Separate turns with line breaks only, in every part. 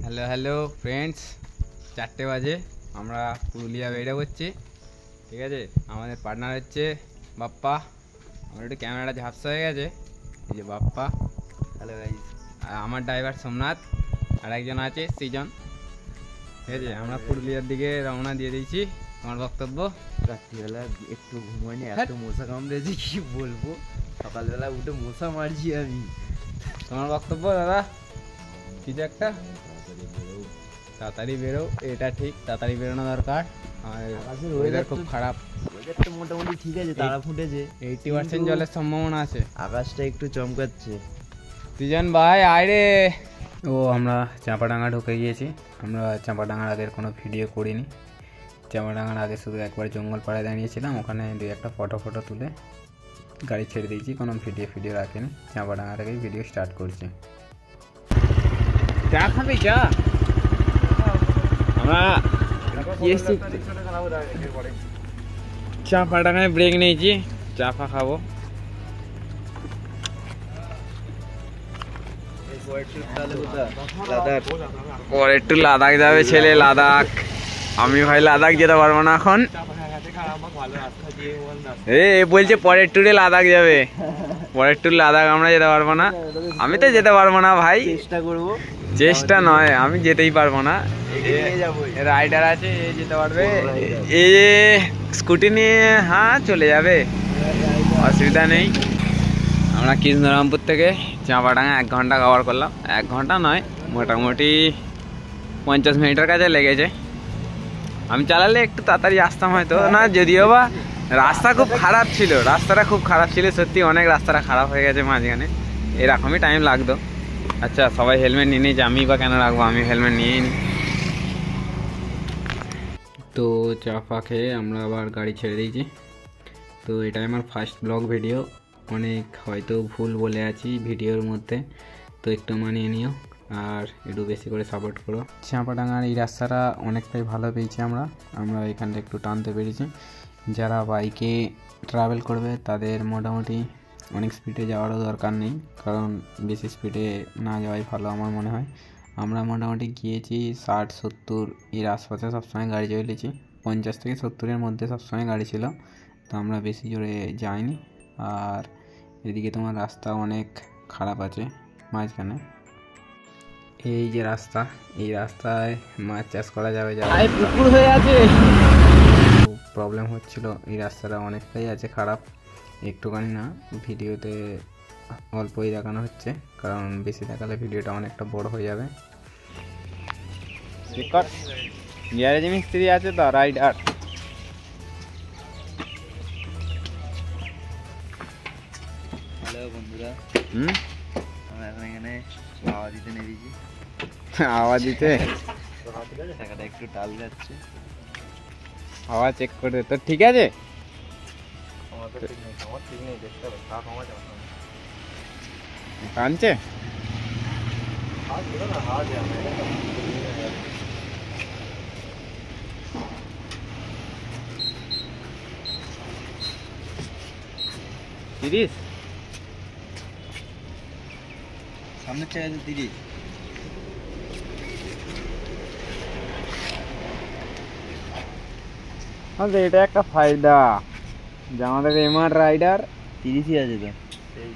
Hello hello friends, 4টে বাজে, আমরা পুরুলিয়া বেরিয়ে পড়ছি। ঠিক আছে, আমাদের পার্টনার হচ্ছে বাপ্পা। আমার একটু ক্যামেরাটা ঝাপসা হয়ে গেছে, এই যে বাপ্পা।
Hello guys.
আর আমার ড্রাইভার সোমনাথ, আর একজন আছে সৃজন। ঠিক আছে, আমরা পুরুলিয়ার দিকে রওনা দিয়ে দিয়েছি। তোমার বক্তব্য?
রাত্রিবেলা একটু ঘুমাইনি, এত মশা কামড়েছে কি বলবো। সকালবেলা উঠে মশা মারছি আমি।
তোমার বক্তব্য দাদা? কিছু একটা? তাড়াতাড়ি বেরো, এটা ঠিক, তাড়াতাড়ি বেরোনো দরকার। আর ওয়েদার খুব খারাপ।
ওয়েদারটা মোটামুটি ঠিক আছে, তারা ফুটেছে,
80% জলের সম্ভাবনা আছে।
আকাশটা একটু চমকাচ্ছে।
সৃজন ভাই আয় রে। ও আমরা চাঁপাডাঙ্গা ঢুকে গিয়েছি। আমরা চাঁপাডাঙ্গার আগের কোনো ভিডিও করিনি। চাঁপাডাঙ্গার আগে শুধু একবার জঙ্গল পাড়ায় দাঁড়িয়েছিলাম, ওখানে দুই একটা ফটো তুলে গাড়ি ছেড়ে দিয়েছি, কোনো ভিডিও রাখিনি। চাঁপাডাঙ্গার আগেই ভিডিও স্টার্ট করছি। চা খাবি? চা আমরা চাঁপাডাঙ্গায় ব্রেক নিয়েছি, চা ফা খাবো। পরে একটু লাদাখ যাবে ছেলে, লাদাখ। আমি ভাই লাদাখ যেতে পারবো না এখন। এ বলছে পরের ট্যুরে লাদাখ যাবে, পরের ট্যুর লাদাখ আমরা যেতে পারবো না। আমি তো যেতে পারবো না ভাই,
চেষ্টা করবো।
চেষ্টা নয়, আমি যেতেই পারবো না। রাইডার আছে, এ যেতে পারবে। এ স্কুটি নিয়ে হ্যাঁ চলে যাবে, অসুবিধা নেই। আমরা কৃষ্ণরামপুর থেকে চাঁপাডাঙ্গা 1 ঘন্টা কভার করলাম। 1 ঘন্টা নয়, মোটামুটি 50 মিনিটের কাছে লেগেছে। আমি চালালে একটু তাড়াতাড়ি আসতাম হয়তো না, যদিও বা রাস্তা খুব খারাপ ছিল। রাস্তাটা খুব খারাপ ছিল সত্যি, অনেক রাস্তাটা খারাপ হয়ে গেছে মাঝখানে, এরকমই টাইম লাগতো। আচ্ছা, সবাই হেলমেট নিয়ে নিয়েছে, আমি বা কেন রাখবো, আমি হেলমেট নিয়েই নি। তো চা ফা খেয়ে আমরা আবার গাড়ি ছেড়ে দিয়েছি। তো এটাই আমার ফার্স্ট ব্লগ ভিডিও, অনেক হয়তো ভুল বলে আছি ভিডিওর মধ্যে, তো একটু মানিয়ে নিও আর একটু বেশি করে সাপোর্ট করো। চাঁপাডাঙ্গার এই রাস্তাটা অনেকটাই ভালো পেয়েছি আমরা এখানটা একটু টানতে পেরেছি। যারা বাইকে ট্রাভেল করবে তাদের মোটামুটি অনেক স্পিডে যাওয়ারও দরকার নেই, কারণ বেশি স্পিডে না যাওয়াই ভালো আমার মনে হয়। আমরা মোটামুটি গিয়েছি 60-70 এর আশপাশে সবসময় গাড়ি চলেছি, 50 থেকে 70-এর মধ্যে সবসময় গাড়ি ছিল। তো আমরা বেশি জোরে যাইনি। আর এদিকে তোমার রাস্তা অনেক খারাপ আছে মাঝখানে। এই যে রাস্তা, এই রাস্তায় মাছ চাষ করা যাবে, পুকুর হয়ে আছে, প্রবলেম হচ্ছিল। এই রাস্তাটা অনেকটাই আছে খারাপ, একটুখানি না, ভিডিওতে অল্পই দেখানো হচ্ছে, কারণ বেশি দেখালে ভিডিওটা অনেকটা বড় হয়ে যাবে। গ্যারেজ মিস্ত্রি আছে তো, রাইডার।
হ্যালো বন্ধুরা, আমরা এখন এখানে হাওয়া দিতে নেমেছি।
হাওয়া দিতে?
টাকাটা একটু টাল যাচ্ছে,
হাওয়া চেক করে তো ঠিক আছে। টানছে তিরিশ,
সামনের চাকাতে 30।
আমাদের এটা একটা ফায়দা যে আমাদের এমআর রাইডার
30ই আছে তো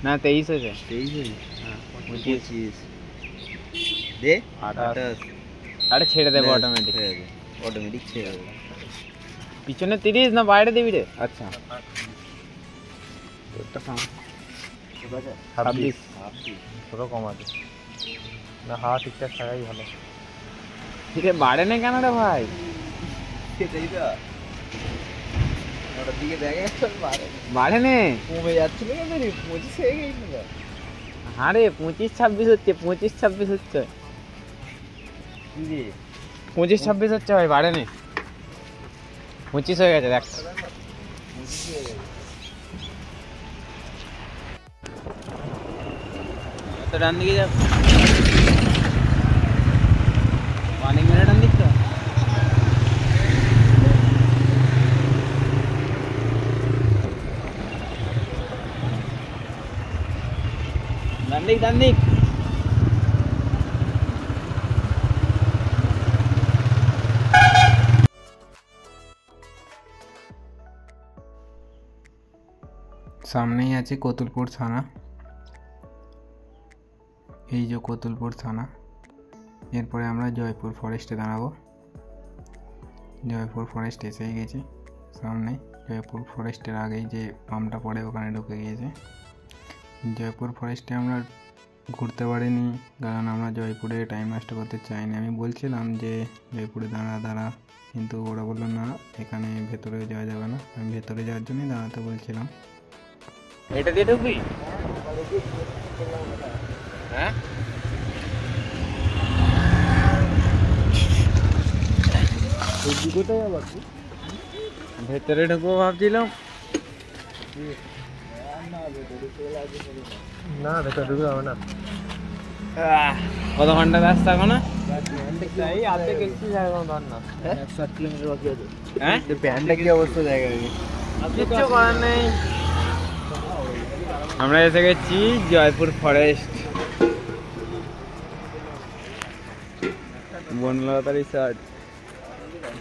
না, 23 হয়েছে।
23 হয়েছে, হ্যাঁ 25 দে 28।
আরে ছেড়ে দেবো অটোমেটিক,
অটোমেটিক ছেড়ে দেবো।
পিছনে 30 না বাইরে দিবি রে? আচ্ছা, 26
ছোটো কম আছে না, হাওয়া ঠিকঠাক থাকাই ভালো।
ঠিক আছে, বাড়ে না কেন রে ভাই?
সেটাই তো, ওটার দিকে দেখে
বাড়ে নে,
কমে যাচ্ছিল কেন রে? 25 হয়ে গেছিল।
হ্যাঁ রে, 25-26 হচ্ছে, 25-26 হচ্ছে, 25-26 হচ্ছে ভাই, বাড়ে নে। 25 হয়ে গেছে দেখ। তো ডান দিকে যাবে, অনেক মিনিট ডান দিক তো। ডান দিক সামনেই আছে কতুলপুর থানা, এই যে কতুলপুর থানা। এরপরে আমরা জয়পুর ফরেস্টে দাঁড়াবো। জয়পুর ফরেস্ট এসেই গেছি সামনে। জয়পুর ফরেস্টের আগেই যে পাম্পটা পড়ে ওখানে ঢুকে গিয়েছে। জয়পুর ফরেস্টে আমরা ঘুরতে পারিনি, কারণ আমরা জয়পুরে টাইম ওয়েস্ট করতে চাইনি। আমি বলছিলাম যে জয়পুরে দাঁড়া, কিন্তু ওরা বললো না, এখানে ভেতরে যাওয়া যাবে না। আমি ভেতরে যাওয়ার জন্যই দাঁড়াতে বলছিলাম।
এটা দিয়ে ঢুকবি? হ্যাঁ, কোথায় আবার ভেতরে ঢুকবো ভাবছিলাম। না ভেতরে ঢুকবো হবে না। কত ঘন্টা রাস্তা এখনো? প্যান্টটা কি অবস্থা জায়গা কিচ্ছু করার নেই। আমরা এসে গেছি জয়পুর ফরেস্ট, বনলতা রিসর্ট।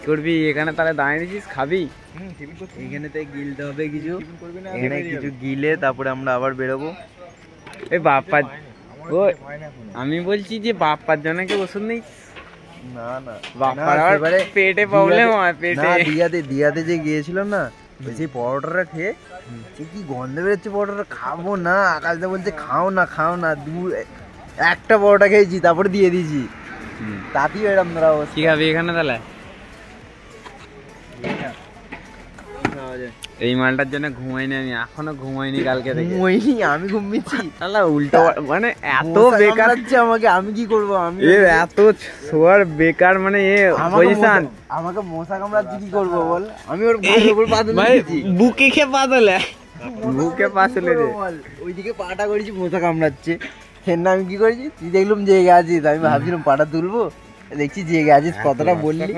করবি এখানে তাহলে দাঁড়িয়ে দিছিস, খাবি? এখানে তো গিলতে হবে কিছু, এখানে কিছু গিলে তারপরে আমরা আবার বেরোবো। এই বাপ্পা, ও আমি বলছি যে বাপ্পার জন্য কি ওষুধ নেই? না না, বাপ্পার পেটে প্রবলেম হয়। পেটে দিয়াতে যে গিয়েছিলাম না, সেই পরোটাটা খেয়ে কি গন্ধ বেরোচ্ছে পরোটাটা, খাবো না। আকাশদা বলছে খাও না খাও না, একটা পরোটা খেয়েছি তারপরে দিয়ে দিয়েছি, তাতেই এরকম ধরা। কি খাবি এখানে তাহলে? এই মালটার জন্য ঘুমাইনি আমি, এখনো ঘুমাইনি। কালকে ঘুমাইনি আমি, ঘুমিয়েছি। উল্টো মানে এত বেকার হচ্ছে আমাকে, আমি কি করবো? আমি এত শোয়ার বেকার, মানে পজিশন আমাকে মশা কামড়াচ্ছে, কি করবো বল? আমি ওর বুকে খেয়ে পা তোলে, বুকে পা তুলে ওইদিকে পাটা করেছি, মশা কামড়াচ্ছে। সেন আমি কি করেছি, তুই দেখলাম জেগে আছিস, আমি ভাবছিলাম পাটা তুলবো, দেখছি জেগে আছিস। কতটা বললি?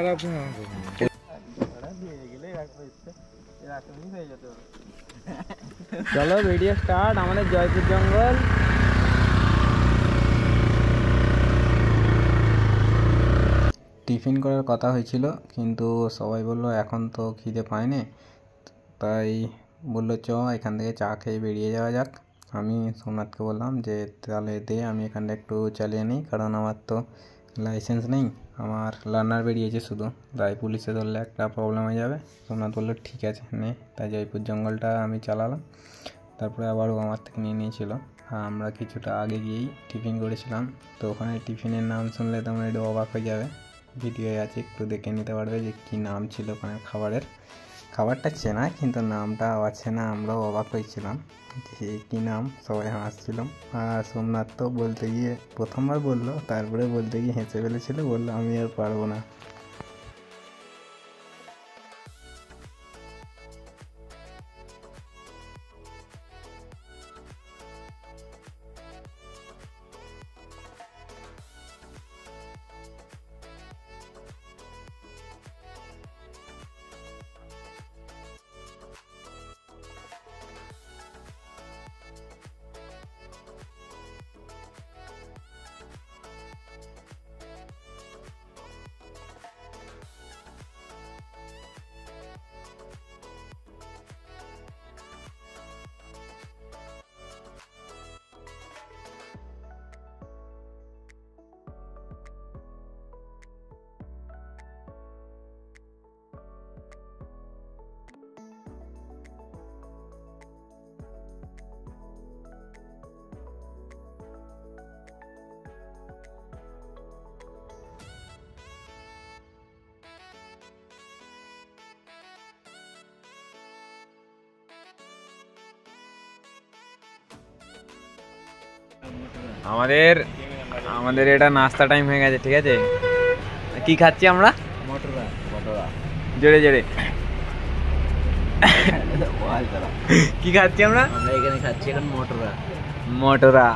চলো ভিডিও স্টার্ট। আমাদের জয়পুর জঙ্গল।
টিফিন করার কথা হয়েছিল, কিন্তু সবাই বললো এখন তো খিদে পায়নি, তাই বললো চ এখান থেকে চা খেয়ে বেরিয়ে যাওয়া যাক। আমি সোমনাথকে বললাম যে তাহলে দে, আমি এখানটা একটু চালিয়ে নিই, কারণ আমার তো লাইসেন্স নেই, আমার লার্নার বেরিয়েছে শুধু, তাই পুলিশে ধরলে একটা প্রবলেম হয়ে যাবে। সোমনাথ বললো ঠিক আছে নে, তাই জয়পুর জঙ্গলটা আমি চালালাম। তারপরে আবারও আমার থেকে নিয়ে নিয়েছিল। আমরা কিছুটা আগে গিয়েই টিফিন করেছিলাম, তো ওখানে টিফিনের নাম শুনলে তোমরা একটু অবাক হয়ে যাবে। ভিডিও আছে, একটু দেখে নিতে পারবে যে কী নাম ছিল ওখানে খাবারের। খাবারটা চেনা, কিন্তু নামটা অচেনা, আমরাও অবাক হয়েছিলাম যে কী নাম, সবাই হাসছিলাম। আর সোমনাথ তো বলতে গিয়ে প্রথমবার বললো, তারপরে বলতে গিয়ে হেসে ফেলেছিল, বললো আমি আর পারবো না।
আমাদের এটা নাস্তা টাইম হয়ে গেছে, ঠিক আছে? কি খাচ্ছি আমরা? মটরা। জোরে জোরে কি খাচ্ছি আমরা? এখানে খাচ্ছি এখন মটরা।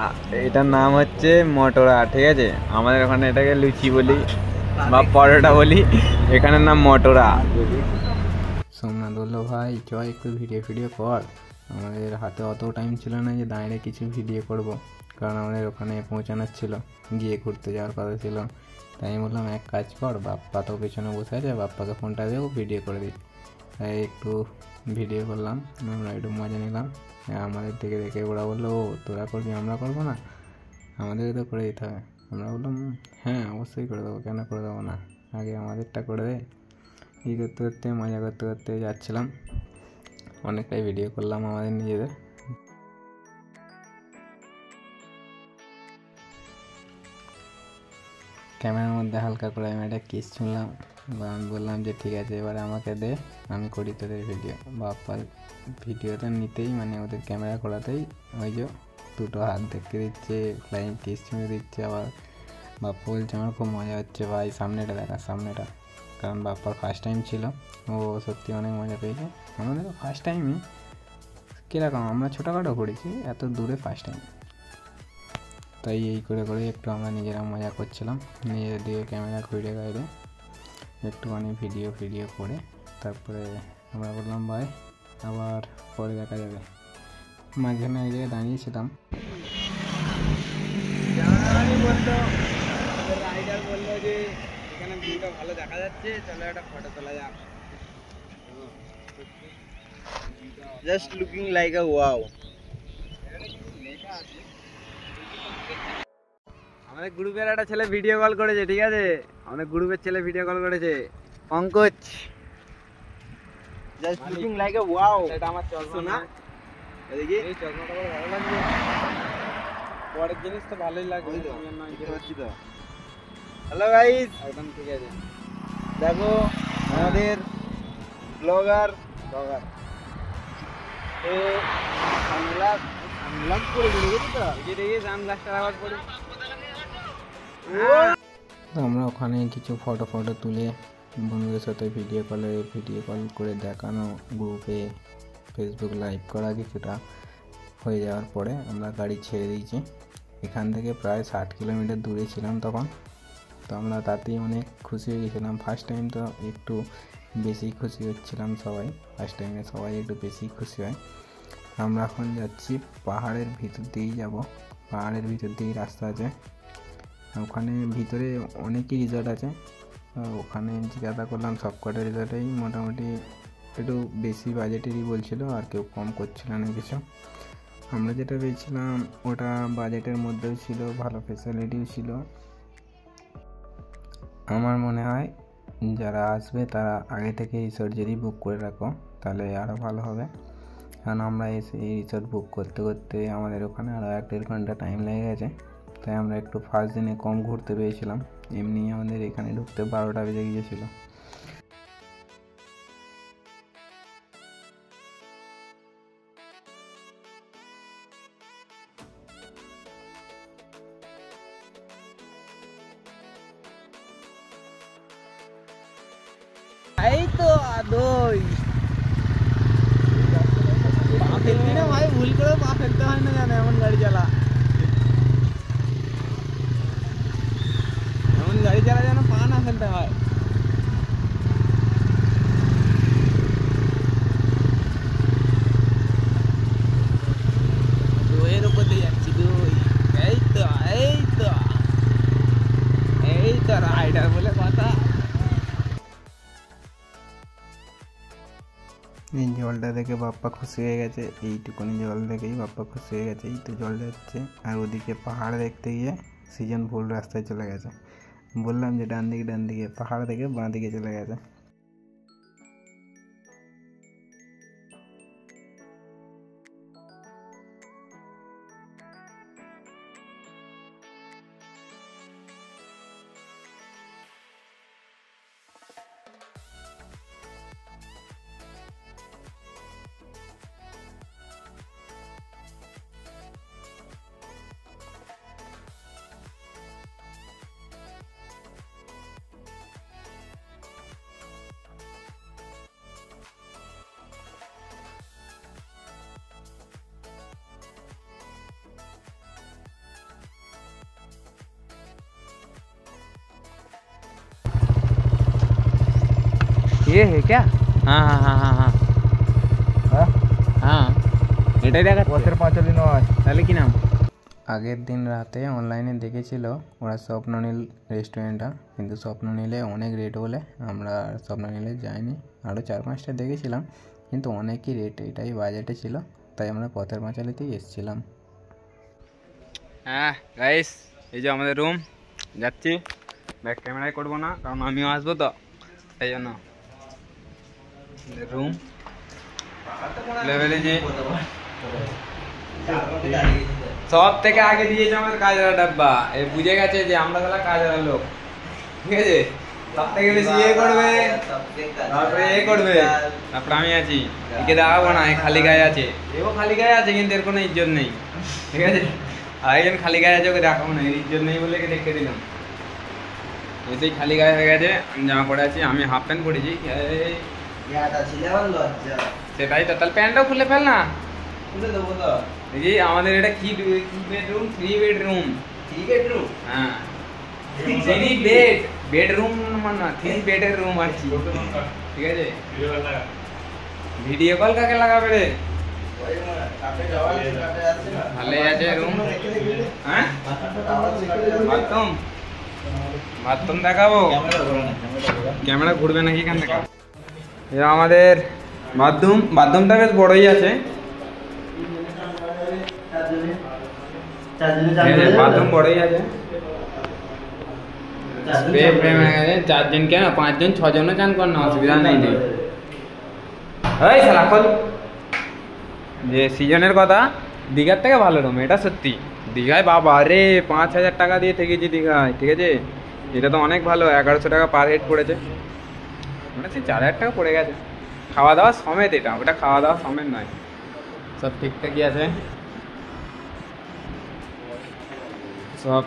এটার নাম হচ্ছে মটরা, ঠিক আছে? আমাদের ওখানে এটাকে লুচি বলি বা পরোটা বলি, এখানের নাম মটরা।
সোমনাথ বললো ভাই চ একটু ভিডিও কর। আমাদের হাতে অত টাইম ছিল না যে দাঁড়িয়ে কিছু ভিডিও করব, কারণ আমাদের ওখানে পৌঁছানোর ছিল, গিয়ে ঘুরতে যাওয়ার কথা ছিল। তাই আমি বললাম এক কাজ কর, বাপ্পা তো পেছনে বসে আছে, বাপ্পাকে ফোনটা দেবো, ভিডিও করে দিই। তাই একটু ভিডিও করলাম, আমরা একটু মজা নিলাম। আমাদের দিকে দেখে ওরা বললো, ও তোরা করবি আমরা করবো না, আমাদেরকে তো করে দিতে হবে। আমরা বললাম হ্যাঁ অবশ্যই করে দেবো, কেন করে দেবো না, আগে আমাদেরটা করে দে। এই করতে করতে মজা করতে করতে যাচ্ছিলাম, অনেকটাই ভিডিও করলাম আমাদের নিজেদের। ক্যামেরার মধ্যে হালকা করে আমি একটা কিস শুনলাম, বা আমি বললাম যে ঠিক আছে এবারে আমাকে দে, আমি করি তোদের ভিডিও। বাপ্পার ভিডিওটা নিতেই মানে ওদের ক্যামেরা করাতেই ওই যে দুটো হাত দেখতে দিচ্ছে, ফ্লাইং কিস ছুঁয়ে দিচ্ছে। আবার বাপ্পা বলছে আমার খুব মজা হচ্ছে ভাই, সামনেটা দেখা সামনেটা, কারণ বাপ্পার ফার্স্ট টাইম ছিল, ও সত্যি অনেক মজা পেয়েছে। আমাদেরও ফার্স্ট টাইমই, কীরকম আমরা ছোটোখাটো করেছি, এত দূরে ফার্স্ট টাইম। তাই এই করে করে একটু আমরা নিজেরা মজা করছিলাম, নিজেদের দিকে ক্যামেরা ঘুরে গাইরে একটুখানি ভিডিও করে তারপরে আমরা বললাম ভাই আবার পরে দেখা যাবে। মাঝখানে এক জায়গায় দাঁড়িয়েছিলাম,
রাইডার বললো যে এখানে ভিউটা ভালো দেখা যাচ্ছে, চলো একটা ফটো তোলা যাক। জাস্ট লুকিং লাইক আ ওয়াও। আমাদের গ্রুপের একটা ছেলে ভিডিও কল করেছে, ঠিক আছে, আমাদের গ্রুপের ছেলে ভিডিও কল করেছে, পঙ্কজ। জাস্ট লুকিং লাইক আ ওয়াও। এটা আমার চশমা না, এদিকে এই চশমাটা বড় ভালো লাগছে, পরের জিনিস তো ভালোই লাগবে, দেখতে পাচ্ছি তো। হ্যালো গাইস, একদম ঠিক আছে। দেখো আমাদের ব্লগার তো সানগ্লাস পরে দেখেছি তো, এই যে দেখি সানগ্লাসটা আবার পরে।
তো আমরা ওখানে কিছু ফটো তুলে বন্ধুদের সাথে ভিডিও কল করে দেখানো, গ্রুপে ফেসবুক লাইভ করা কিছুটা হয়ে যাওয়ার পরে আমরা গাড়ি ছেড়ে দিয়েছি। এখান থেকে প্রায় 60 কিলোমিটার দূরে ছিলাম তখন, তো আমরা তাতেই অনেক খুশি হয়ে গেছিলাম। ফার্স্ট টাইম তো একটু বেশি খুশি হচ্ছিলাম সবাই, ফার্স্ট টাইমে সবাই একটু বেশি খুশি হয়। আমরা এখন যাচ্ছি পাহাড়ের ভিতর দিয়েই যাব, পাহাড়ের ভিতর দিয়েই রাস্তা আছে, ওখানে ভিতরে অনেকই রিসর্ট আছে। ওখানে জিজ্ঞাসা করলাম, সবকটা রিসর্টেই মোটামুটি একটু বেশি বাজেটেরই বলছিল, আর কেউ কম করছিল না কিছু। আমরা যেটা পেয়েছিলাম ওটা বাজেটের মধ্যেও ছিল, ভালো ফেসিলিটিও ছিল। আমার মনে হয় যারা আসবে তারা আগে থেকে রিসর্ট যদি বুক করে রাখো তাহলে আরও ভালো হবে, কারণ আমরা এসে এই রিসর্ট বুক করতে করতে আমাদের ওখানে আরও 1-1.5 ঘন্টা টাইম লেগে গেছে। তাই আমরা একটু ফার্স্ট দিনে কম ঘুরতে পেরেছিলাম, এমনি আমাদের এখানে ঢুকতে 12টা বেজে গিয়েছিল।
এই তো দই পা ফেলবি না ভাই, ভুল করে পা ফেলতে হয় না জানো, এমন গাড়ি চালা, এমন গাড়ি চালা যেন পা না ফেলতে হয়। দইয়ের উপর দিয়ে যাচ্ছি, দই। এই তো রাইডার বলে কথা।
এই জলটা দেখে বাপ্পা খুশি হয়ে গেছে, এইটুকুনি জল দেখেই বাপ্পা খুশি হয়ে গেছে, এই তো জল যাচ্ছে। আর ওদিকে পাহাড় দেখতে গিয়ে সিজন ভুল রাস্তায় চলে গেছে, বললাম যে ডান দিকে, পাহাড় থেকে বাঁ দিকে চলে গেছে।
ये है क्या? हाँ हाँ हाँ हाँ हाँ हाँ हाँ এটাই দেখা পথের পাঁচালি নয়, তাহলে কি নাম?
আগের দিন রাতে অনলাইনে দেখেছিল ওরা স্বপ্ননীল রেস্টুরেন্টটা, কিন্তু স্বপ্ননীলে অনেক রেট বলে আমরা স্বপ্ননীলে যাইনি। আরও 4-5টা দেখেছিলাম কিন্তু অনেকই রেট, এটাই বাজেটে ছিল, তাই আমরা পথের পাঁচালীতেই এসেছিলাম। হ্যাঁ গাইস, এই যে আমাদের রুম, যাচ্ছি। ব্যাক ক্যামেরায় করবো না কারণ আমিও আসবো তো, তাই জন্য রুম লেভেলে যে সব থেকে আগে দিয়েছে আমাদের কাজের ডাব্বা। এ বুঝে গেছে যে আমরা তাহলে কাজের লোক, ঠিক আছে। সব থেকে বেশি এ করবে, তারপরে এ করবে, তারপরে আমি আছি। একে দেখাবো না, খালি গায়ে আছে, এও খালি গায়ে আছে কিন্তু এর কোনো ইজ্জত নেই, ঠিক আছে। আরেকজন খালি গায়ে আছে, ওকে দেখাবো না, এর ইজ্জত নেই বলে দেখে দিলাম। এসেই খালি গায়ে হয়ে গেছে, আমি জামা পরে আছি, আমি হাফ প্যান্ট পরেছি। সেটাই তো, তাহলে প্যান্টটাও খুলে ফেল না। দেখি আমাদের এটা কি বেডরুম? 3 বেডরুম। 3 বেডরুম? হ্যাঁ, 3 বেড, বেডরুম মানে না, 3 বেডের রুম আর কি, ঠিক আছে। ভিডিও কল কাকে লাগাবে রে? ভালোই আছে রুম। হ্যাঁ, বাথরুম, বাথরুম দেখাবো? ক্যামেরা ঘুরবে নাকি এখান থেকে? এটা আমাদের বাথরুম, বাথরুমটা বেশ বড়ই আছে। বাথরুম বড়ই আছে, 4 জন কেন 5 জন 6 জনও চান কর না, অসুবিধা নেই। এই শালা খোল। যে সিজনের কথা, দীঘার থেকে ভালো রুম, এটা সত্যি। দীঘায় বাবা রে 5,000 টাকা দিয়ে থেকেছি দীঘায়, ঠিক আছে। এটা তো অনেক ভালো, 1100 টাকা পার হেড পড়েছে, মানে সেই 4,000 টাকা পড়ে গেছে খাওয়া দাওয়া সমেত। এটা ওটা খাওয়া দাওয়া সমেত নয়, সব ঠিকঠাকই আছে, সব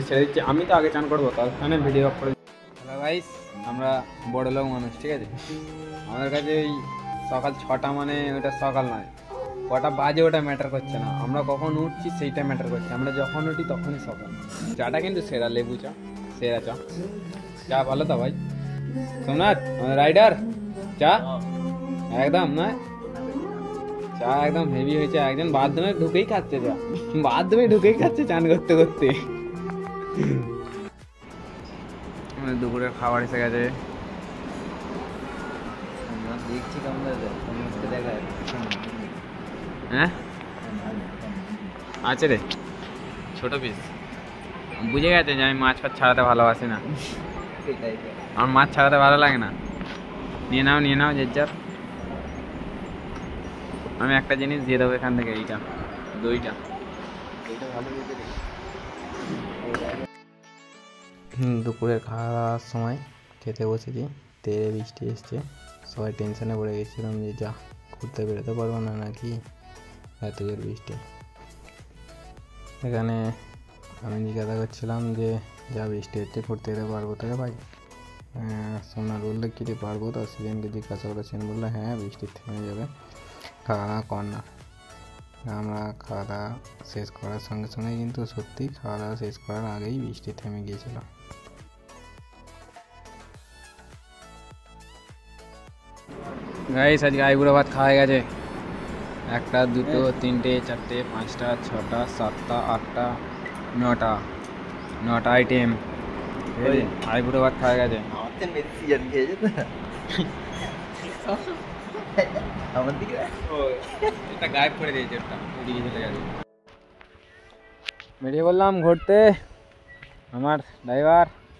ছেড়ে দিচ্ছি। আমি তো আগে চান করবো, তারপরে ভিডিও অফ করে। হ্যালো গাইস, আমরা বড় লোক মানুষ, ঠিক আছে। আমাদের কাছে ওই সকাল 6টা মানে ওটা সকাল নয়, কটা বাজে ওটা ম্যাটার করছে না, আমরা কখন উঠছি সেইটা ম্যাটার করছে। আমরা যখন উঠি তখনই সকাল। চাটা কিন্তু সেরা, লেবু চা, সেরা চা। চা ভালো তো ভাই সোমনাথ, রাইডার চা একদম না, চা একদম হেভি হয়েছে। একজন বাথরুমে ঢুকেই খাচ্ছে চা, বাথরুমে ঢুকেই খাচ্ছে চান করতে করতে। দুপুরের খাবার এসে গেছে, দেখছি হ্যাঁ আছে রে, ছোট পিস। বুঝে গেছে যে আমি মাছ ফাছ ছাড়াতে ভালোবাসি না, আমার মাছ ছাড়াতে ভালো লাগে না। নিয়ে নাও যে যার। আমি একটা জিনিস দিয়ে দেবো এখান থেকে, এইটা দইটা ভালো। দুপুরের খাওয়ার সময় খেতে বসেছি, তেরে বৃষ্টি এসছে, সবাই টেনশনে পড়ে গেছিলাম যে যা ঘুরতে বেরোতে পারবো না নাকি, এত জোর বৃষ্টি। এখানে আমি জিজ্ঞাসা করছিলাম যে যা বৃষ্টি হচ্ছে ঘুরতে যেতে পারবো তো রে ভাই? সোমনাথ বললে কি রে পারবো তো? সিজনকে জিজ্ঞাসা করেছেন, বললো হ্যাঁ বৃষ্টি থেমে যাবে, খাওয়া দাওয়া কর না। আমরা খাওয়া দাওয়া শেষ করার সঙ্গে সঙ্গে, কিন্তু সত্যি খাওয়া দাওয়া শেষ করার আগেই বৃষ্টি থেমে গিয়েছিল। গাইস আজকে আইবুড়ো ভাত খাওয়া গেছে, 1টা 2টো 3টে 4টে 5টা 6টা 7টা 8টা 9টা আইটেম আইবুড়ো ভাত খাওয়া গেছে। এটা গায়েব করে দিয়েছে, এটা ওদিকে চলে গেছে। বেরিয়ে বললাম ঘুরতে, আমার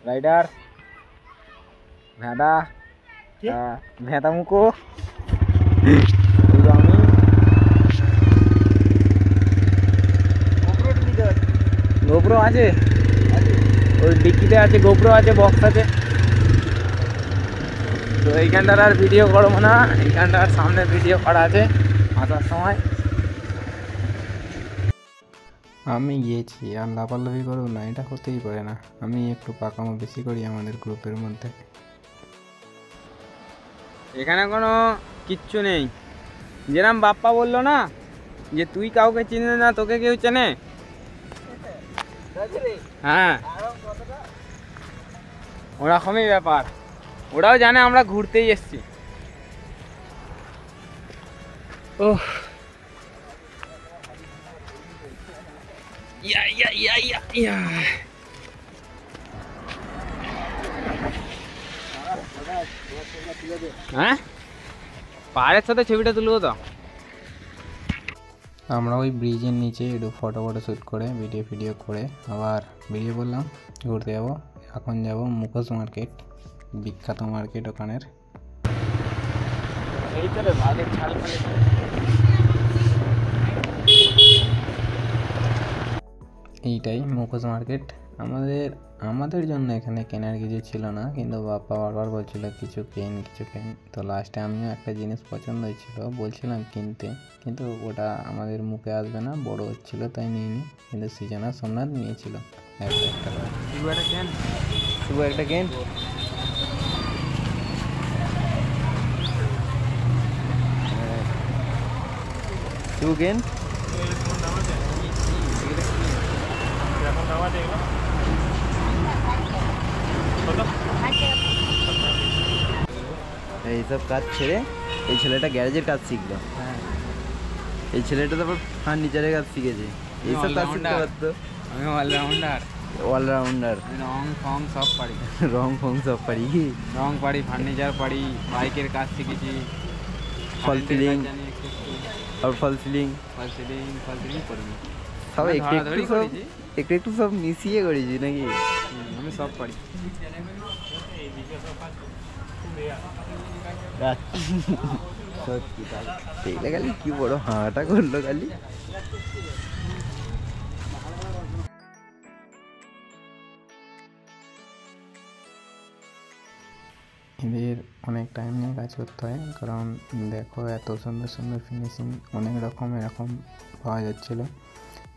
রাইডার ভেদা মুখো, গোপ্রো আছে ওই ডিক্কিতে, আছে গোপ্রো আছে, বক্স আছে। তো এইখানটার আর ভিডিও করবো না, এইখানটার সামনে ভিডিও করা আছে আসার সময়। আমি গিয়েছি আর লাফালাফি করবো না, এটা হতেই পারে না। আমি একটু পাকামো বেশি করি আমাদের গ্রুপের মধ্যে। এখানে কোনো কিচ্ছু নেই, যেরকম বাপ্পা বললো না যে তুই কাউকে চিনে না, তোকে কেউ চেনে। হ্যাঁ ওরকমই ব্যাপার, ওরাও জানে আমরা ঘুরতেই এসছি। ওহ ইয়া হ্যাঁ পাহাড়ের সাথে ছবিটা তুলবো তো। আমরা ওই ব্রিজের নিচে একটু ফটো শ্যুট করে ভিডিও করে আবার বেরিয়ে পড়লাম ঘুরতে যাবো। এখন যাব মুখোশ মার্কেট, বিখ্যাত মার্কেট ওখানের। এইটাই মুখোশ মার্কেট। আমাদের জন্য এখানে কেনার কিছু ছিল না, কিন্তু বাপ্পা বারবার বলছিল কিছু কেন। তো লাস্টে আমিও একটা জিনিস পছন্দ হয়েছিল, বলছিলাম কিনতে, কিন্তু ওটা আমাদের মুখে আসবে না, বড় হচ্ছিল তাই নিইনি। কিন্তু সৃজনা সোমনাথ নিয়েছিল একটা শুভ একটা কেন। শুভ কেন এইসব কাজ ছেড়ে এই ছেলেটা গ্যারেজের কাজ শিখলো। এই ছেলেটা তারপর ফার্নিচারের কাজ শিখেছে। এইসব কাজ শিখতে পারতো। আমি অলরাউন্ডার রং ফং সব পারি। রং পারি, ফার্নিচার পারি, বাইকের কাজ শিখেছি, ফল সিলিং করিনি, সব একটু সব মিশিয়ে করেছি নাকি। আমি সব পারি। দেখলে খালি কি বড় হাঁটা করলো খালি। এদের অনেক টাইম নিয়ে কাজ করতে হয়, কারণ দেখো এত সুন্দর সুন্দর ফিনিশিং অনেক রকম এরকম পাওয়া যাচ্ছিলো।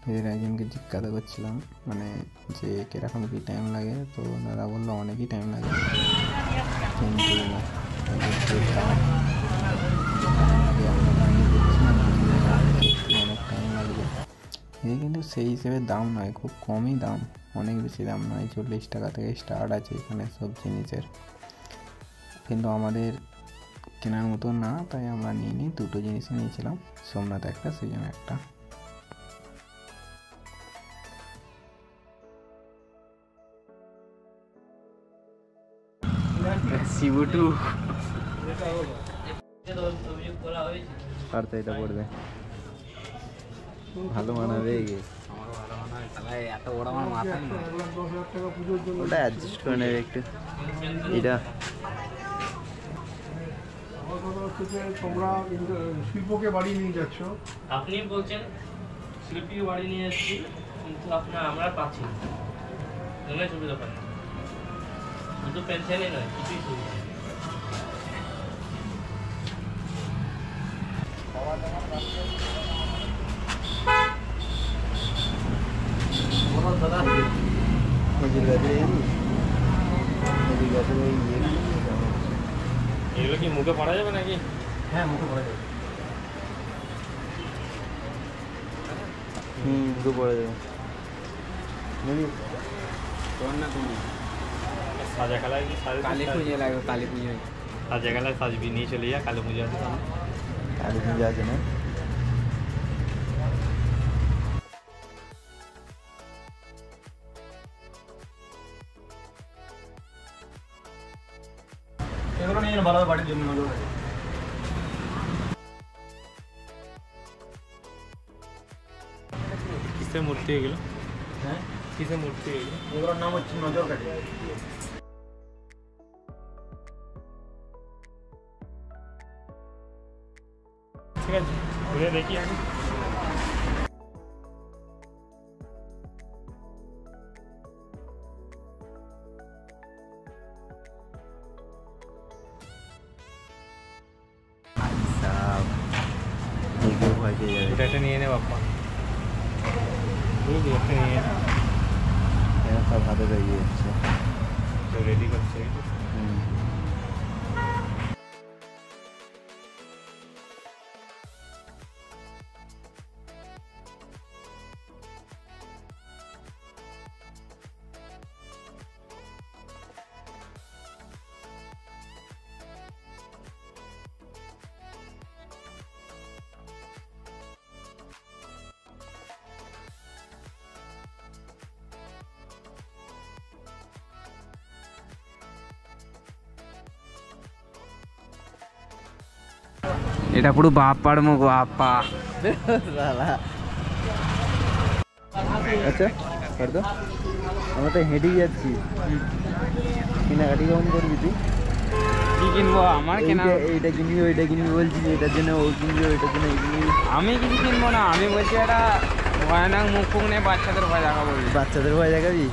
এদের একজনকে জিজ্ঞাসা করছিলাম মানে যে কীরকম কী টাইম লাগে, তো দাদা বললো অনেকই টাইম লাগে, কিন্তু অনেক টাইম লাগবে। এদের কিন্তু সেই হিসেবে দাম নয়, খুব কমই দাম, অনেক বেশি দাম নয়, 40 টাকা থেকে স্টার্ট আছে এখানে সব জিনিসের। কিন্তু আমাদের কেনার মতো না, তাই আমরা নিইনি, দুটো জিনিসই নিয়েছিলাম, সোমনাথ একটা, সৃজন একটা। শিবুটু আর তো এটা পড়বে ভালো মানাবে, এত বড় আমার মাথায় ওটা অ্যাডজাস্ট করে নেবে একটু। এটা
তোমরা শিল্পকে বাড়ি নিয়ে যাচ্ছ,
আপনি বলছেন শিল্পীকে বাড়ি নিয়ে যাচ্ছি, কিন্তু আমরা পাচ্ছি না। সুবিধা পাই শুধু পেনশনই নয়, কিছুই সুবিধা নেই। এগুলো কি মুখে পড়া যাবে নাকি?
হ্যাঁ মুখে পড়া যাবে।
মুখে পড়া যাবে।
সাজা কালায়
কালী পুজো লাগবে, কালী পুজোয়
সাজা কালায় সাজবি, নিয়ে চলে যা, কালী পুজো আছে।
কালী পুজো আছে না?
এগুলো নিয়ে ভালো বাড়ির জন্য নজর রাখে।
কিসের মূর্তি এগুলো?
হ্যাঁ
কিসের মূর্তি এগুলো?
এগুলোর নাম হচ্ছে নজর কাঠি।
ঠিক আছে, ঘুরে দেখি আগে। এটা একটা নিয়ে নে বাপ্পা, একটা নিয়ে
সব হাতে বেরিয়ে যাচ্ছে,
রেডি করছে।
এটা পুরো বাপ্পার মুখ, বাপ্পা।
আচ্ছা কর তো, আমরা তো হেঁটেই যাচ্ছি, কেনাকাটি কখন করবি তুই?
কি কিনবো? আমার কেনা,
এইটা কিনবি ওইটা কিনবি বলছিস, এটার জন্য ও কিনবি ওইটার জন্য এই কিনবি।
আমি কিছু কিনবো না, আমি বলছি এটা ভয়ানক মুখ ফুক নিয়ে বাচ্চাদের ভয় দেখাবো।
বাচ্চাদের ভয় দেখাবি?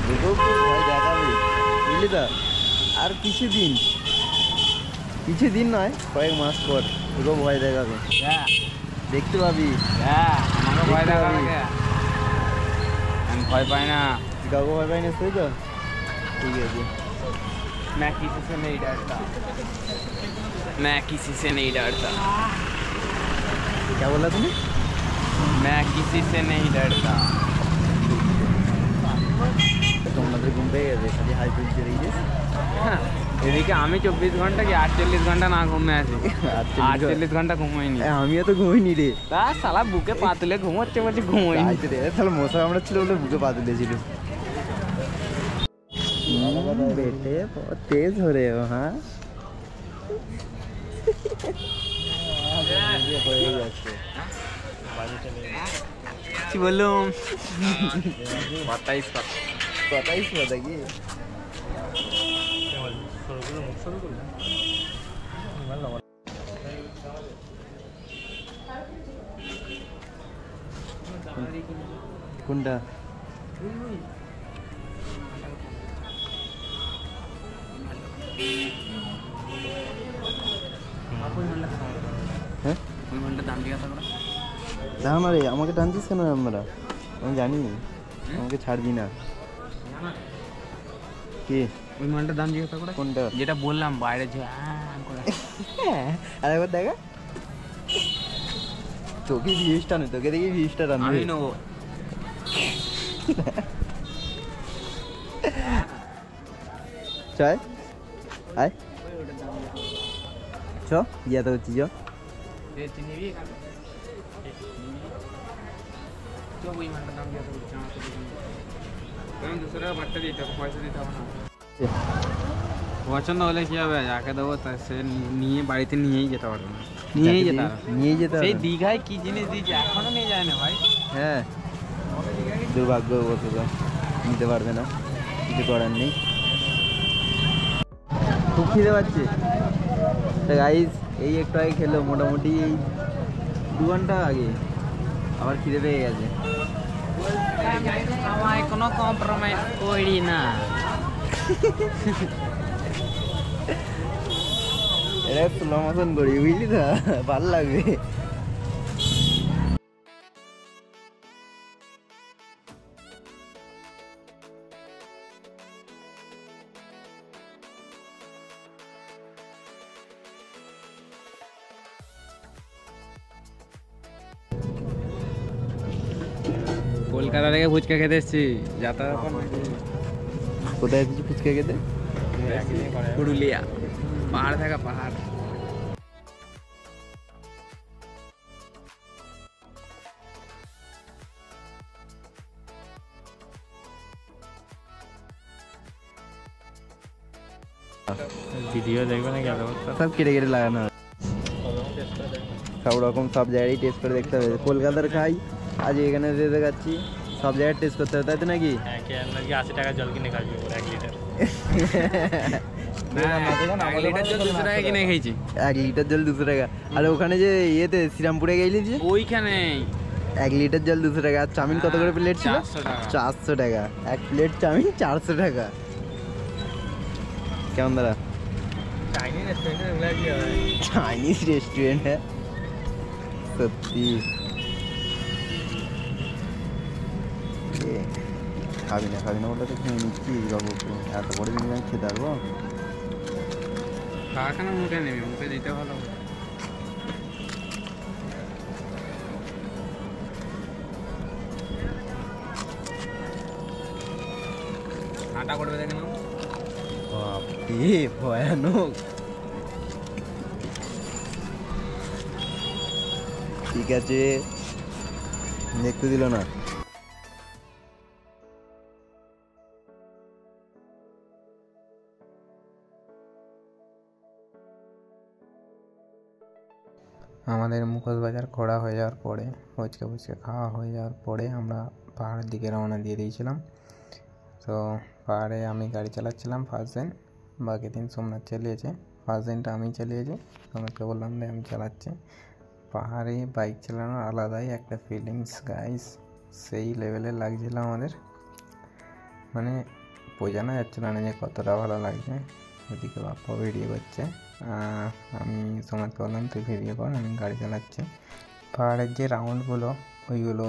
তোকেও খুব ভয় দেখাবি বুঝলি তো। আর কিছুদিন নয়, কয়েক মাস পর তোকেও ভয় দেখাবে, দেখতে পাবি।
হ্যাঁ, আমাকে ভয়
দেখতে
দেখাবে,
পাবি।
আমি ভয় পাই না।
কাউকে ভয় পাই না তুই তো? ঠিক আছে।
मैं किसी से नहीं डरता, मैं किसी से नहीं डरता,
क्या बोला তুমি?
मैं किसी से नहीं डरता।
তোমাদের ঘুম পেয়ে গেছে, খালি হাই তুলছে দেখছিস।
এদিকে আমি 24 ঘন্টা কি 48 ঘন্টা না ঘুমে আছি, 48 ঘন্টা ঘুমাইনি।
আমিও তো ঘুমিনি রে।
তা শালা বুকে পা তুলে ঘুমোচ্ছে, বলছি ঘুমোইনি।
তাই তো রে, তাহলে মশা কামড়া ছিল বলে বুকে পা তুলেছিল। बेटे बहुत तेज हो रहे हो। हाँ
কি বললাম? 27
पता কি কোনটা? হ্যাঁ দাও না রে, আমাকে টানছিস কেন আমরা? আমি জানি আমাকে ছাড়বি না। কি
ওই মালটার দাম জিজ্ঞাসা করে?
কোনটা?
যেটা বললাম বাইরে যে
আর একবার দেখা, তোকে ভিউজটা নেই, তোকে দেখি ভিউজটা টানবে।
আমি নেবো।
চাই আয় চ গিয়া তো হচ্ছি চ।
পছন্দ হলে কি হবে, যাকে দেবো তা সে নিয়ে বাড়িতে নিয়েই যেতে পারবে না, নিয়েই যেতে পারবে।
নিয়ে যেতে
সেই
হবে।
দীঘায় কি জিনিস দিয়েছে এখনো নিয়ে যায় না ভাই।
হ্যাঁ দুর্ভাগ্যবশত নিতে পারবে না, কিছু করার নেই। খুব খিদে পাচ্ছে তা গাইস, এই একটু আগে খেলো, মোটামুটি এই 2 ঘন্টা আগে আবার খিদে পেয়ে গেছে।
আমায় কোনো কম্প্রোমাইজ করি না।
এটা স্লো মোশন করি বুঝলি তো, ভালো লাগবে।
কলকাতা থেকে ফুচকা খেতে এসেছি, যাতায়াত
কোথায় এসেছি ফুচকা খেতে?
পুরুলিয়া, পাহাড় থাকা পাহাড়। ভিডিও দেখবে না, গেল
সব কেটে কেটে লাগানো হয়, সব রকম সব জায়গায় টেস্ট করে দেখতে হবে। কলকাতার খাই, আজ এখানে দিয়ে দেখাচ্ছি, সব জায়গায় টেস্ট করতে হবে, তাই তো নাকি?
80 টাকা জল কিনে খাবি 1 লিটার।
1 লিটার জল 200 টাকা কিনে খেয়েছি।
1 লিটার জল 200 টাকা। আর ওখানে যে ইয়েতে শ্রীরামপুরে গেলি যে
ওইখানে
1 লিটার জল 200 টাকা। আর চাউমিন কত করে প্লেট ছিল?
400 টাকা।
400 টাকা এক প্লেট চাউমিন, 400 টাকা। কেমন দাঁড়া? চাইনিজ রেস্টুরেন্ট হ্যাঁ সত্যি। খাবি না বলে তো খেয়ে নিচ্ছি বাবু, এত বড় জিনিস আমি খেতে পারবো?
কারখানা মুখে নেবে, মুখে দিতে ভালো। আটা করবে দেখে নাও।
বাপরে ভয়ানক। ঠিক আছে, দেখতে দিল না।
আমাদের মুখোশবাজার ঘোরা হয়ে যাওয়ার পরে ফুচকা খাওয়া হয়ে যাওয়ার পরে আমরা পাহাড়ের দিকে রওনা দিয়ে দিয়েছিলাম। তো পাহাড়ে আমি গাড়ি চালাচ্ছিলাম ফার্স্ট দিন, বাকি দিন সোমনাথ চালিয়েছে। ফার্স্ট দিনটা আমি চালিয়েছি, সোমনাথকে বললাম যে আমি চালাচ্ছি। পাহাড়ে বাইক চালানোর আলাদাই একটা ফিলিংস গাইস, সেই লেভেলের লাগছিল আমাদের, মানে বোঝানো যাচ্ছিল না যে কতটা ভালো লাগছে। ওদিকে বাপ্পা ভিডিও করছে, আমি সোমনাথকে বললাম তুই ভিডিও কর, আমি গাড়ি চালাচ্ছি। পাহাড়ের যে রাউন্ডগুলো ওইগুলো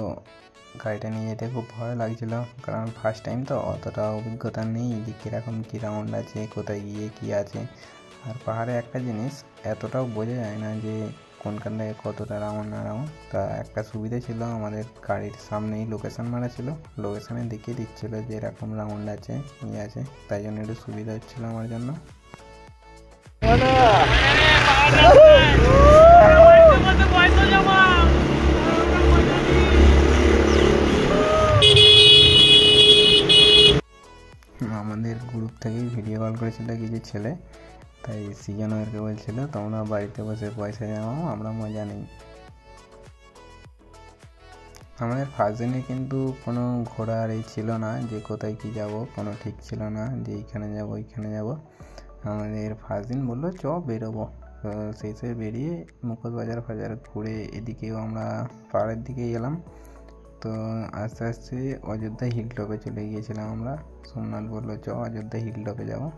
গাড়িটা নিয়ে যেতে খুব ভয় লাগছিলো, কারণ ফার্স্ট টাইম তো অতটা অভিজ্ঞতা নেই যে কীরকম কী রাউন্ড আছে, কোথায় গিয়ে কী আছে। আর পাহাড়ে একটা জিনিস এতটাও বোঝা যায় না যে কোনখান থেকে কতটা রাউন্ড না রাউন্ড। তা একটা সুবিধা ছিল, আমাদের গাড়ির সামনেই লোকেশান মারা ছিল, লোকেশানে দেখিয়ে দিচ্ছিলো যে এরকম রাউন্ড আছে ইয়ে আছে, তাই জন্য একটু সুবিধা হচ্ছিলো আমার জন্য। আমাদের গ্রুপ থেকেই ভিডিও কল করেছিল কিছু ছেলে, তাই সিজন ওদেরকে বলছিল তোমরা বাড়িতে বসে পয়সা জমাও, আমরা মজা নেই। আমাদের ফার্স্ট দিনে কিন্তু কোনো ঘোরার এই ছিল না যে কোথায় কী যাব, কোনো ঠিক ছিল না যে এইখানে যাব ওইখানে যাব। আমাদের ফার্স্ট দিন বললো চ বেরোবো, তো সেই হিসেবে বেরিয়ে মুখোশবাজার ঘুরে এদিকেও আমরা পাহাড়ের দিকে গেলাম। তো আস্তে আস্তে অযোধ্যা হিল টপে চলে গিয়েছিলাম আমরা। সোমনাথ বললো চ অযোধ্যা হিল টপে যাবো।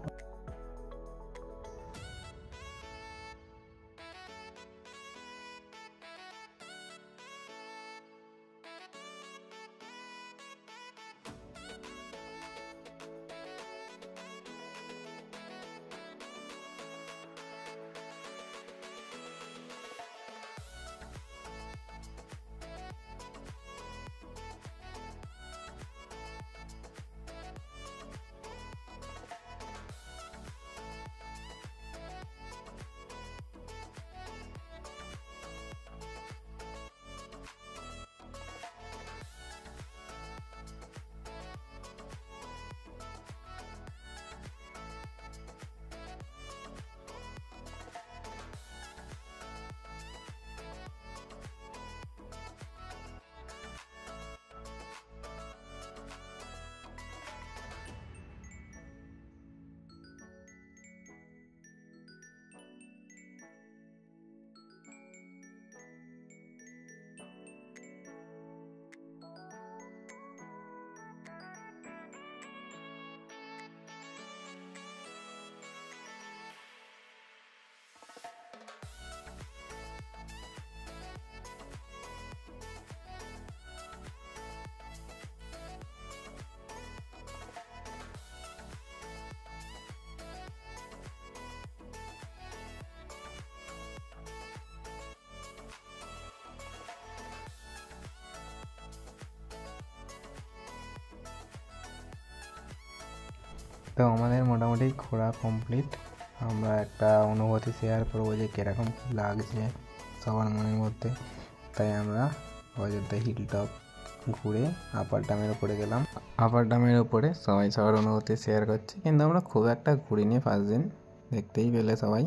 তো আমাদের মোটামুটি ঘোরা কমপ্লিট। আমরা একটা অনুভূতি শেয়ার করবো যে কীরকম কী লাগছে সবার মনের মধ্যে, তাই আমরা অযোধ্যা হিল টপ ঘুরে আপার ড্যামের উপরে গেলাম। আপার ড্যামের উপরে সবাই সবার অনুভূতি শেয়ার করছে, কিন্তু আমরা খুব একটা ঘুরিনি ফার্স্ট দিন, দেখতেই পেলে সবাই।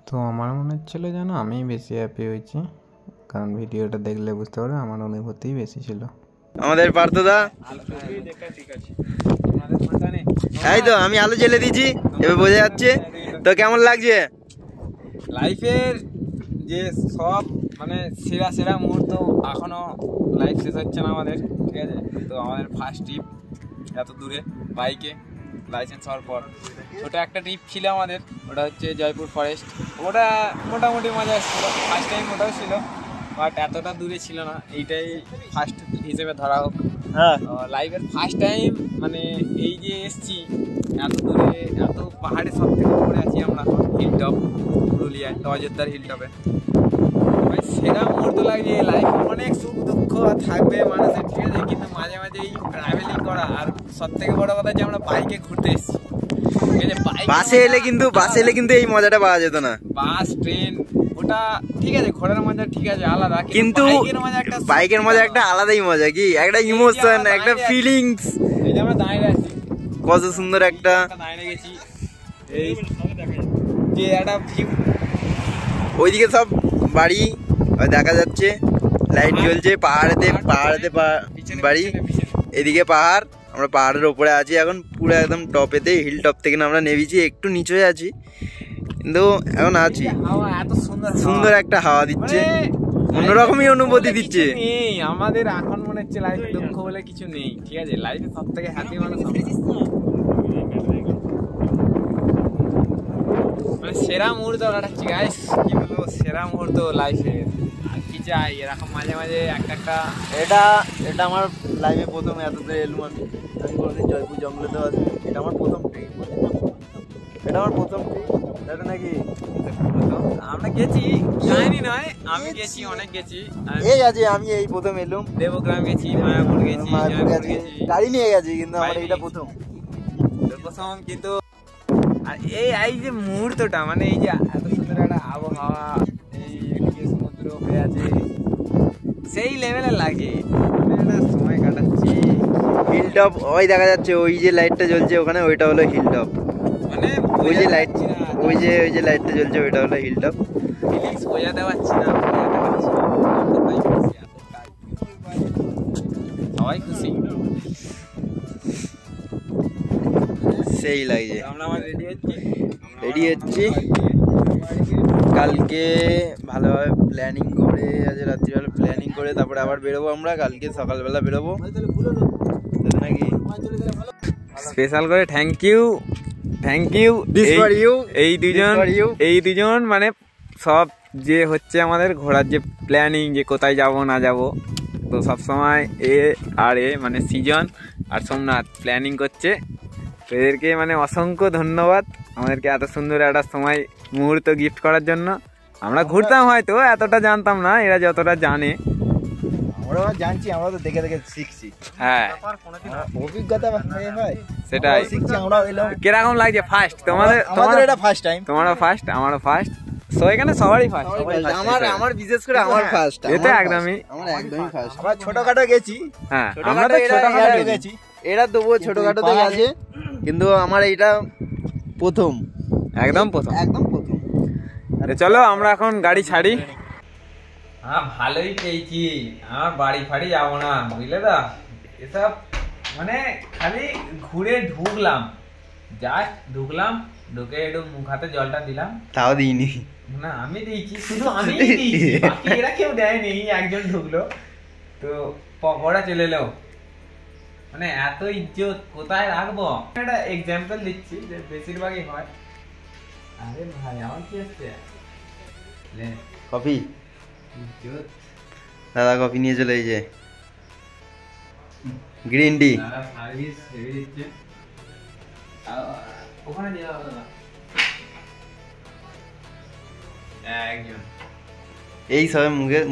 তো আমার মনে হচ্ছিলো যেন আমি বেশি হ্যাপি হয়েছি, কারণ ভিডিওটা দেখলে বুঝতে পারবে আমার অনুভূতি বেশি ছিল।
আমাদের পার্থদা এই তো আমি আলো জ্বেলে দিয়েছি, এবার বোঝা যাচ্ছে। তো কেমন লাগছে
লাইফের যে সব মানে সেরা সেরা মুহূর্ত? এখনো লাইফ শেষ হচ্ছে না আমাদের, ঠিক আছে? তো আমাদের ফার্স্ট ট্রিপ এত দূরে বাইকে লাইসেন্স হওয়ার পর ছোটো একটা ট্রিপ ছিল আমাদের, ওটা হচ্ছে জয়পুর ফরেস্ট। ওটা মোটামুটি মজা এসেছিলো, ফার্স্ট টাইম ওটাও ছিল, বাট এতটা দূরে ছিল না, এইটাই ফার্স্ট হিসেবে ধরা হোক।
হ্যাঁ,
লাইফের ফার্স্ট টাইম মানে এই যে এসছি এত দূরে, এত পাহাড়ের সব থেকে উপরে আছি আমরা, হিল টপ পুরুলিয়ায়, অযোধ্যার হিল টপে। ভাই সেরা মুহূর্ত লাগছে। লাইফে অনেক সুখ দুঃখ থাকবে মানুষের, ঠিক আছে, কিন্তু মাঝে মাঝে এই ট্রাভেলিং করা, আর সব থেকে বড় কথা যে আমরা বাইকে ঘুরতে এসেছি, ঠিক আছে?
বাসে এলে কিন্তু এই মজাটা পাওয়া যেত না।
বাস ট্রেন ওটা ঠিক আছে, ঘোরার মজা ঠিক আছে আলাদা,
কিন্তু বাইকের মজা একটা আলাদাই মজা, কি একটা ইমোশন, একটা ফিলিংস।
এই যে আমরা দাঁড়িয়ে আছি,
কত সুন্দর একটা
দাঁড়িয়ে গেছি, এই যে একটা ভিউ,
ওইদিকে সব বাড়ি ওই দেখা যাচ্ছে লাইট জ্বলছে, পাহাড়েতে বাড়ি, এদিকে পাহাড়, আমরা পাহাড়ের ওপরে আছি এখন, পুরো একদম টপেতে, হিল টপ থেকে আমরা নেমেছি, একটু নিচে আছি কিন্তু এখন আছি।
এত
সুন্দর একটা হাওয়া দিচ্ছে, অন্যরকমই অনুভূতি দিচ্ছে।
নেই আমাদের এখন মনে হচ্ছে লাইফে দুঃখ বলে কিছু নেই, ঠিক আছে? লাইফে সব থেকে হ্যাপি মানুষ মানে সেরা মুহূর্ত কাটাচ্ছি গাইস, কি বলবো, সেরা মুহূর্ত লাইফে। আর কি চাই, এরকম মাঝে মাঝে একটা
এটা আমার লাইফে প্রথম এত দূরে এলুম আমি কোনোদিন জয়পুর জঙ্গলেতেও আছি, এটা আমার প্রথম ট্রিপ, এটা নাকি
আমরা গেছি, যাইনি নয়, আমি গেছি, অনেক গেছি।
এই আছে, আমি এই প্রথম এলুম,
দেবগ্রাম গেছি, মায়াপুর গেছি,
গাড়ি নিয়ে গেছি, কিন্তু আমার এইটা প্রথম।
কিন্তু আর এই যে মুহূর্তটা, মানে এই যে এত সুন্দর একটা আবহাওয়া, এই সমুদ্র হয়ে আছে, সেই লেভেলে লাগে, একটা সময় কাটাচ্ছি।
হিল টপ ওই দেখা যাচ্ছে, ওই যে লাইটটা জ্বলছে ওখানে, ওইটা হলো হিল টপ,
মানে
ওই যে লাইটটা জ্বলছে ওইটা হলো হিল টপ।
ফিলিংস বোঝাতে পারছি না, সবাই খুশি,
সেই লাগছে।
আমরা আবার
রেডি হচ্ছি কালকে ভালোভাবে প্ল্যানিং করে, আজ রাত্রিবেলা প্ল্যানিং করে তারপরে আবার বেরোবো আমরা, কালকে সকালবেলা বেরোবো নাকি।
স্পেশাল করে থ্যাংক ইউ এই দুজন মানে সব যে হচ্ছে আমাদের ঘোরার যে প্ল্যানিং, যে কোথায় যাব না যাব, তো সবসময় এ মানে সৃজন আর সোমনাথ প্ল্যানিং করছে, তো এদেরকে মানে অসংখ্য ধন্যবাদ আমাদেরকে এত সুন্দর একটা সময় মুহূর্ত গিফট করার জন্য। আমরা ঘুরতাম হয়তো, এতটা জানতাম না, এরা যতটা জানে
আমরা জানছি, আমরা তো দেখে দেখে শিখছি।
হ্যাঁ
অভিজ্ঞতা হয়,
সেটাই
শিখছি আমরা।
কিরকম লাগছে ফার্স্ট তোমাদের?
এটা ফার্স্ট টাইম,
তোমারও ফার্স্ট, আমারও ফার্স্ট, সো এখানে সবারই ফার্স্ট।
আমার বিশেষ করে আমার ফার্স্ট,
এটা একদমই
ফার্স্ট। আমরা ছোটখাটো গেছি,
হ্যাঁ আমরা তো ছোটখাটো গেছি,
এরা তবুও ছোটখাটো তো গেছে, কিন্তু আমার এইটা প্রথম,
একদম প্রথম। চলো আমরা এখন গাড়ি ছাড়ি। ভালোই পেয়েছি, আমার বাড়ি ফাড়ি যাবো না, বুঝলে দা, এসব মানে খালি ঘুরে ঢুকলাম, জাস্ট ঢুকলাম, ঢুকে একটু মুখ হাতে জলটা দিলাম,
তাও দিইনি
না আমি দিয়েছি, শুধু আমি দিয়েছি, বাকি এরা কেউ দেয়নি, একজন ঢুকলো তো পকোড়া চলে এলো, মানে এত ইজ্জত কোথায় রাখবো। একটা এক্সাম্পল দিচ্ছি যে বেশিরভাগই হয়। আরে ভাই আমার কি আসছে,
কফি দাদা, কফি নিয়ে চলে এই যে গ্রিন টি,
সার্ভিস হেভি দিচ্ছে, ওখানে দেওয়া হবে না একজন,
এই সবে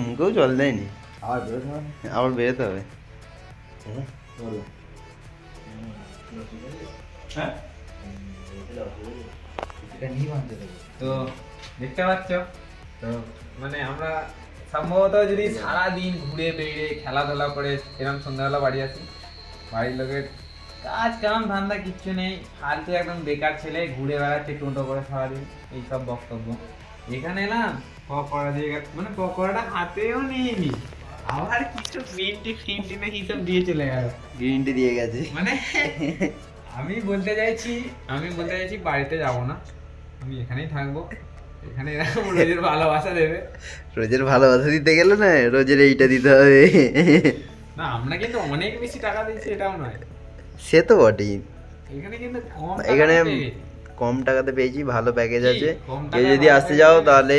মুখেও জল দেয়নি, আবার বেরোতে হবে।
তো দেখতে পাচ্ছ, তো মানে আমরা সম্ভবত যদি সারাদিন ঘুরে বেড়ে খেলাধুলা করে এরকম সন্ধ্যাবেলা বাড়ি আসি, বাড়ির লোকের কাজ কাম ধান্দা কিচ্ছু নেই, ফালতু একদম বেকার ছেলে ঘুরে বেড়াচ্ছে টোটো করে সারাদিন, এইসব বক্তব্য। এখানে এলাম পকোড়া দিয়ে, মানে পকোড়াটা হাতেও নিইনি, আবার কিছু গ্রিন টি না কি সব দিয়ে চলে গেল,
গ্রিন টি দিয়ে গেছে,
মানে আমি বলতে চাইছি বাড়িতে যাব না, আমি এখানেই থাকবো, এখানে এরকম রোজের ভালোবাসা দেবে,
রোজের ভালোবাসা দিতে গেলে না রোজের এইটা দিতে হবে।
না আমরা কিন্তু অনেক বেশি টাকা দিচ্ছি এটাও নয়,
সে তো বটেই,
এখানে কিন্তু কম,
এখানে কম টাকাতে পেয়েছি, ভালো প্যাকেজ আছে, কেউ যদি আসতে যাও তাহলে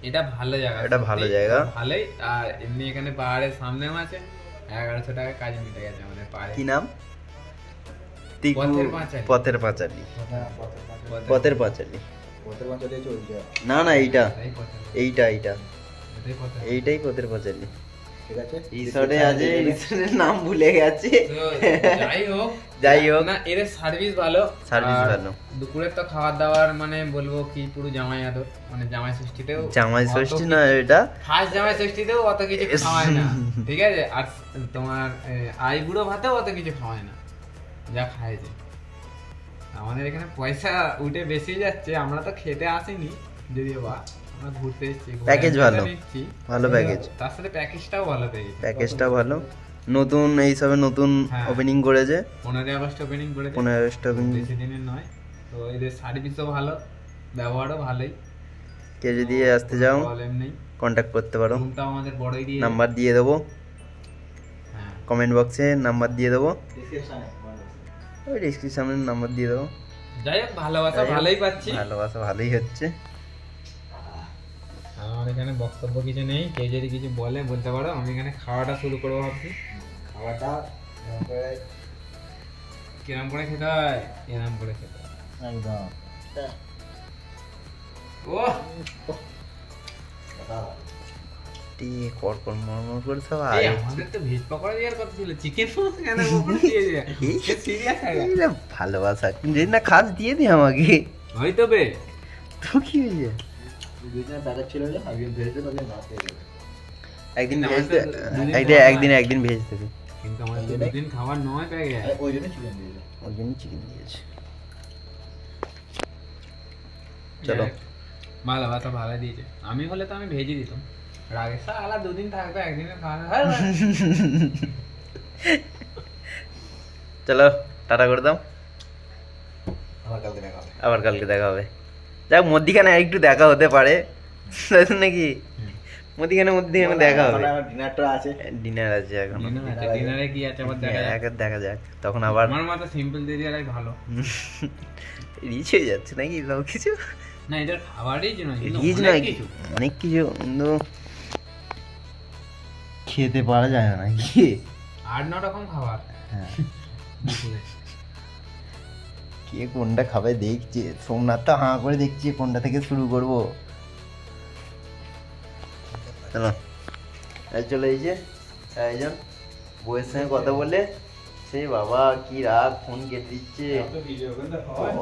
এটা ভালো জায়গা,
এটা ভালো জায়গা,
ভালোই। আর এমনি এখানে পাহাড়ের সামনেও আছে, 1100 টাকা কাজ মিটে গেছে আমাদের পাহাড়ে।
কি নাম? পথের পাঁচালী, না না এইটাই পথের পাঁচালী, রিসর্টে আছে, রিসর্টের নাম ভুলে গেছে, যাই হোক
না এর সার্ভিস ভালো,
ভালো।
দুপুরের তো খাবার দাবার মানে বলবো কি পুরো জামাই আদর, মানে জামাই ষষ্ঠীতেও,
জামাই ষষ্ঠী না এটা
ফার্স্ট জামাই ষষ্ঠীতেও অত কিছু খাওয়ায় না, ঠিক আছে, আর তোমার আই বুড়ো ভাতেও অত কিছু খাওয়ায় না, যা খাইছে। আমাদের এখানে পয়সা উঠে বেশি যাচ্ছে, আমরা তো খেতে আসিনি, যদিও বা আমরা ঘুরতে এসেছি,
প্যাকেজ ভালো,
নিচ্ছি,
ভালো প্যাকেজ,
তার সাথে প্যাকেজটাও ভালো পেয়েছি।
প্যাকেজটা ভালো। নতুন এইসবে নতুন
হ্যাঁ।
ওপেনিং করেছে,
15 আগস্ট ওপেনিং করেছে,
15 আগস্ট ওপেনিং।
বেশি দিনের নয়। তো এদের সার্ভিসও ভালো, ব্যবহারও ভালোই,
কেউ যদি আসতে চাও
প্রবলেম নেই।
কন্ট্যাক্ট করতে পারো,
রুমটাও আমাদের বড়ই দিয়ে,
নাম্বার দিয়ে দেবো
হ্যাঁ
কমেন্ট বক্সে, নাম্বার দিয়ে দেবো,
ডিসক্রিপশনে
ওই ডিসক্রিপশনে নাম্বার দিয়ে দেবো।
যাই হোক ভালোবাসা ভালোই পাচ্ছি।
ভালোবাসা ভালোই হচ্ছে।
আমার এখানে বক্তব্য কিছু নেই, কেউ যদি কিছু বলে বলতে পারো। আমি এখানে খাওয়াটা শুরু করবো ভাবছি। খাওয়াটা কিরম করে খেতে হয়, এরম করে খেতে হয়
একদম।
ও
টিয়ে কড়কড় মরমর করে সব
এই আমাদের তো ভেজ পকোড়া দেওয়ার কথা ছিল, চিকেন কেন পকোড়া দিয়ে দেয়া? সিরিয়াস হয়ে গেছে।
এইটা ভালোবাসা, যদি না খাস দিয়ে দি আমাকে,
হয়তো বে
তো কি হয়েছে?
দুজনের প্যাকেজ ছিল যে আগে ভেজে তাহলে না খেয়ে দেবে।
একদিন
কিন্তু
ভেজ
আমাদের
একদিন ভেজ দেবে,
কিন্তু আমার তো দুদিন খাবার নয় পেয়ে গেছে।
ওই জন্য চিকেন দিয়েছে।
ওই জন্য চিকেন দিয়েছে। চলো।
ভালোবাসা ভালো দিয়েছে। আমি হলে তো আমি ভেজে দিতাম। রাগে সালা দুদিন থাকবে, একদিনে খাওয়া
চলো টাটা করে দাও,
আমার কালকে দেখা হবে।
আবার কালকে দেখা হবে। যাক মধ্যিখানে একটু দেখা হতে পারে নাকি, মধ্যিখানে দেখা হবে।
আমার ডিনারটা আছে।
ডিনার আছে এখন,
ডিনারে কি আছে আবার দেখা যাক।
দেখা যাক তখন আবার।
আমার মতো সিম্পল দিয়ে দেওয়াই ভালো।
রিচ হয়ে যাচ্ছে নাকি সব কিছু,
না এটার খাবারই নয়,
রিচ নয় অনেক কিছু, কিন্তু খেতে পারা যায় না নাকি।
8-9 রকম খাবার।
হ্যাঁ,
দুপুরে।
কে কোনটা খাবে দেখছে, সোমনাথ তো হাঁ করে দেখছে কোনটা থেকে শুরু করবো। চলো চলে এই যে একজন বউয়ের সঙ্গে কথা বলে সেই বাবা কি রাগ, ফোন কেটে দিচ্ছে।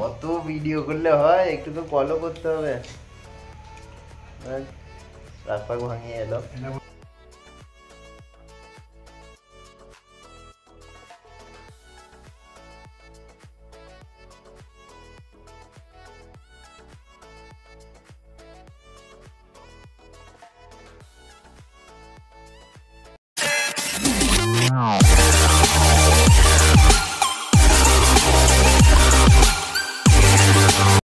অত ভিডিও করলে হয়, একটু তো কলও করতে হবে। রাগ পাগ ভাঙিয়ে এলো।